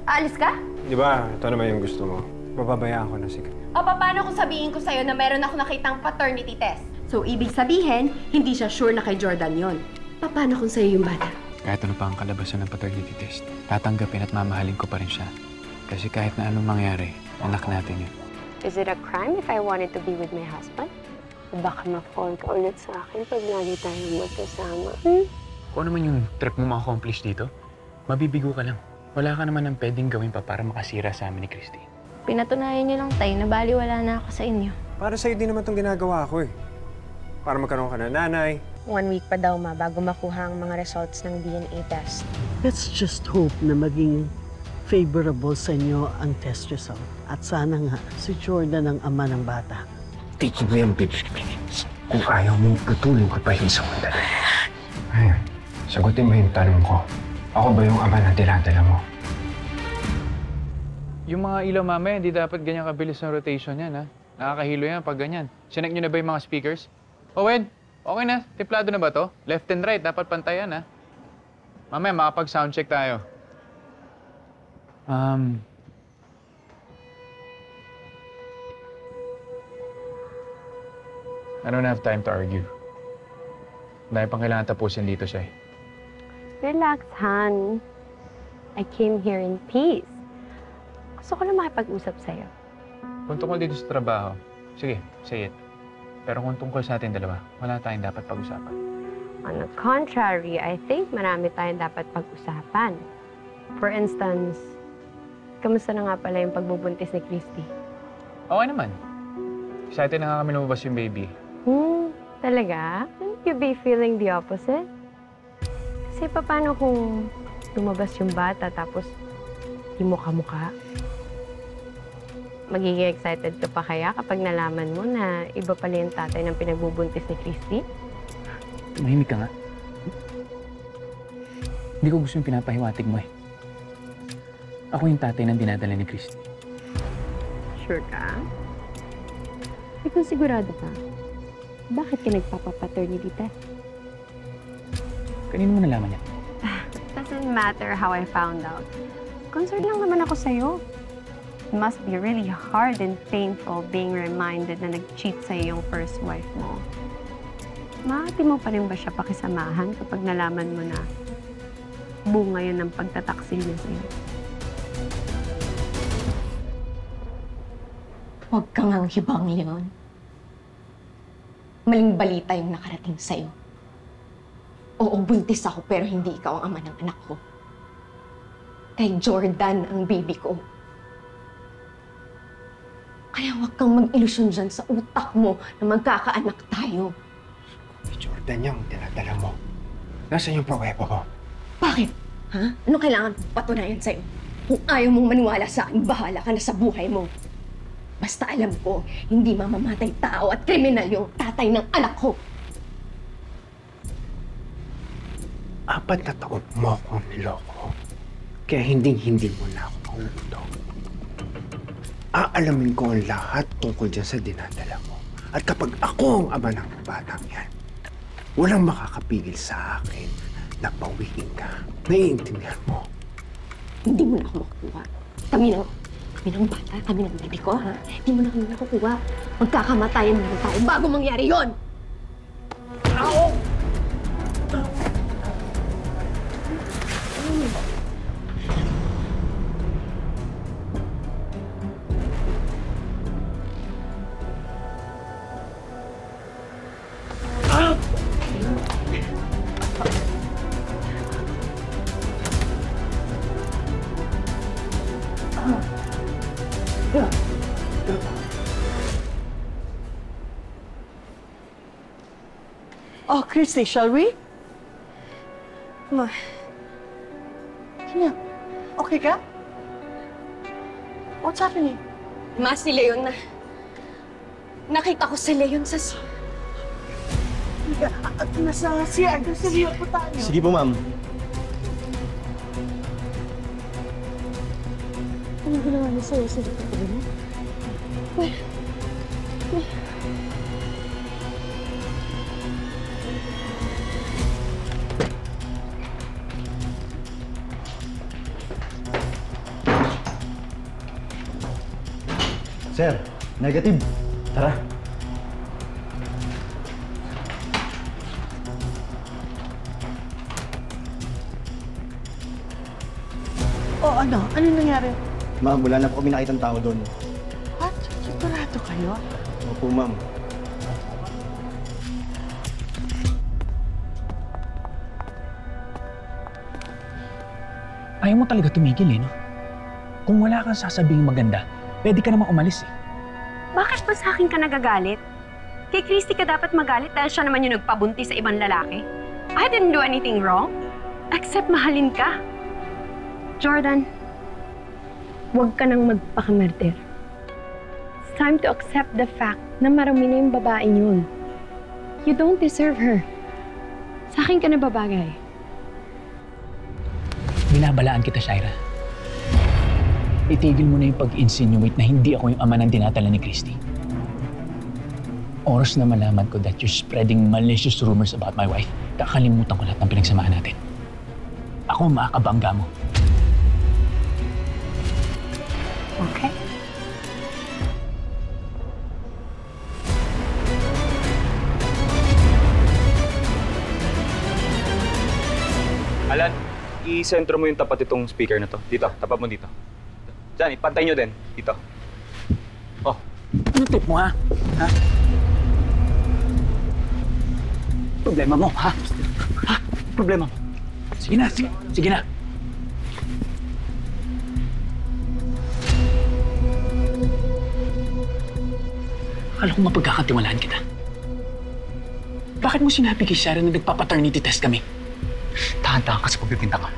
Aalis ka? Di ba, ito naman yung gusto mo. Bababayaan ko na si Chris. O paano kung sabihin ko sa'yo na meron ako nakitang paternity test? So, ibig sabihin, hindi siya sure na kay Jordan yon. Paano kung sa'yo yung bata? Kahit ano pa ang kalabasan ng paternity test, tatanggapin at mamahalin ko pa rin siya. Kasi kahit na anong mangyari, anak natin yun. Is it a crime if I wanted to be with my husband? O baka ma-fall ka ulit sa akin pag lagi tayong magkasama? Kung ano man yung trip mo ma-accomplish dito, mabibigo ka lang. Wala ka naman ang pwedeng gawin pa para makasira sa amin ni Christy. Pinatunayan niyo lang tayo na baliwala na ako sa inyo. Para sa'yo din naman itong ginagawa ko eh. Para magkaroon ka ng nanay. 1 week pa daw, Ma, bago makuha ang mga results ng DNA test. Let's just hope na maging favorable sa inyo ang test result. At sana nga, si Jordan ang ama ng bata. Tigil mo yung baby. Kung ayaw mo, putulin ko pa yung isang mandali. Ayun, sagutin mo yung tanong ko. Ako ba yung ama na dinadala mo? Yung mga ilaw mamaya, hindi dapat ganyan kabilis ng rotation yan, ha? Nakakahilo yan pag ganyan. Sinek nyo na ba yung mga speakers? Owen, okay na. Tiplado na ba to? Left and right, dapat pantayan, ha? Mamaya, makapag-soundcheck tayo. I don't have time to argue. Dahil pang kailangan tapusin dito siya, eh. Relax, Han. I came here in peace. Gusto ko lang makipag-usap sa'yo. Kung tungkol dito sa trabaho, sige, say it. Pero kung tungkol sa atin dalawa, wala tayong dapat pag-usapan. On the contrary, I think marami tayong dapat pag-usapan. For instance, kamusta na nga pala yung pagbubuntis ni Christy? Okay naman. Excited na nga kami lumabas yung baby. Talaga? Wouldn't you be feeling the opposite? Kasi paano kung lumabas yung bata tapos di mo kamukha? Magiging excited ka pa kaya kapag nalaman mo na iba pala yung tatay ng pinagbubuntis ni Christy? Tumahimik ka nga. Hindi ko gusto yung pinapahiwatig mo, eh. Ako yung tatay ng dinadala ni Christy. Sure ka? Eh kung sigurado ka, bakit ka nagpapapaternity test? Kanino mo nalaman yan? Doesn't matter how I found out. Concerned lang naman ako sa'yo. It must be really hard and painful being reminded na nag-cheat sa'yo yung first wife mo. Maati mo pa rin ba siya pakisamahan kapag nalaman mo na bunga yun ng pagtataksil niya sa'yo? Huwag kang ang hibang, Leon. Maling balita yung nakarating sa'yo. Oo, buntis ako pero hindi ikaw ang ama ng anak ko. Kay Jordan ang baby ko. Kaya huwag kang mag-ilusyon dyan sa utak mo na magkakaanak tayo. Si Jordan yung dinadala mo. Nasaan yung pruweba ko? Bakit? Ha? Ano kailangan patunayan sa'yo? Kung ayaw mong maniwala sa akin, bahala ka na sa buhay mo. Basta alam ko, hindi mamamatay tao at kriminal yung tatay ng anak ko. 4 na taon mo akong niloko. Kaya hindi mo na ako mahulog. Aalamin ko ang lahat tungkol dyan sa dinadala mo. At kapag ako ang ama ng batang yan, walang makakapigil sa akin na pawiin ka. Naiintindihan mo? Hindi mo na ako makukuha. Kami ng bata, kami ng baby ko, ha? Hindi mo na kami nakukuha. Magkakamatayan na lang tayo bago mangyari yon. Ow! Oh, Christy, shall we? Ma. Kanya, okay ka? What's happening? Ma, si Leon na. Nakita ko si Leon sa... Nasa CR, nasa CR po tayo. Sige po, ma'am. Ano ginawa niya sa'yo? Sige pa ba na? Sir, negative. Tara. O ano? Ano nangyari? Ma'am, wala na po kami nakitang tao doon. What? Sigurado kayo? Opo, ma'am. Ayaw mo talaga tumigil no? Kung wala kang sasabing maganda, pwede ka naman umalis Bakit ba sa akin ka nagagalit? Kay Christy ka dapat magalit dahil siya naman yung nagpabuntis sa ibang lalaki. I didn't do anything wrong. Except mahalin ka. Jordan, huwag ka nang magpakamartir. It's time to accept the fact na marami na yung babaeng yun. You don't deserve her. Sa akin ka na babagay. Binabalaan kita, Shaira. Itigil mo na yung pag-insinuate na hindi ako yung ama ng dinatala ni Christy. Oras na malaman ko that you're spreading malicious rumors about my wife, kakalimutan ko lahat ng pinagsamaan natin. Ako ang makakabangga mo. Okay. Alan, i-sentro mo yung tapat itong speaker na to. Dito, tapat mo dito. Diyan, ipantay nyo din. Dito. Oh. Ano tip mo, ha? Ha? Problema mo, ha? Ha? Problema mo. Sige na, sige. Sige na. Akala ko mapagkakatiwalaan kita. Bakit mo sinabi kay Sharon na nagpapaternity test kami? Tahan-tahan ka sa pagbibinta ka.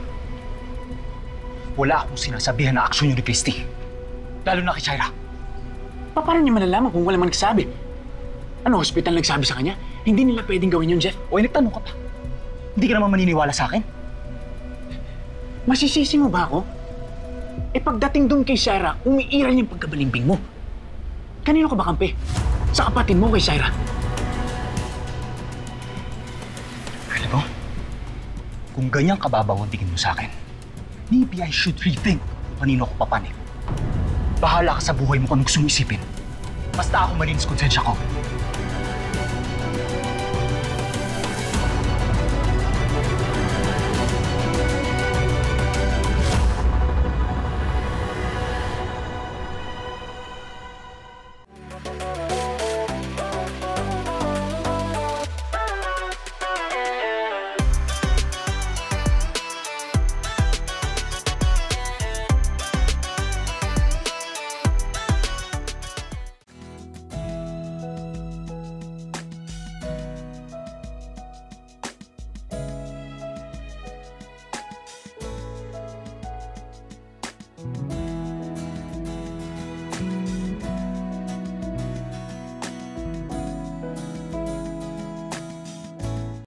Wala akong sinasabihan na aksyon yun ni Christy. Lalo na kay Shaira. Paano niya malalaman kung wala man nagsabi? Ano, hospital nagsabi sa kanya? Hindi nila pwedeng gawin yun, Jeff. O, nagtanong ka pa. Hindi ka naman maniniwala sa akin? Masisisi mo ba ako? Eh pagdating doon kay Shaira, umiiral yung pagkabalimbing mo. Kanino ka ba kampi? Sa kapatid mo kay Shaira? Alam mo, kung ganyang kababawantingin mo sa akin, maybe I should rethink kung kanino ako papanig. Bahala ka sa buhay mo kung anong gusto mo isipin. Basta ako malinis konsensya ko.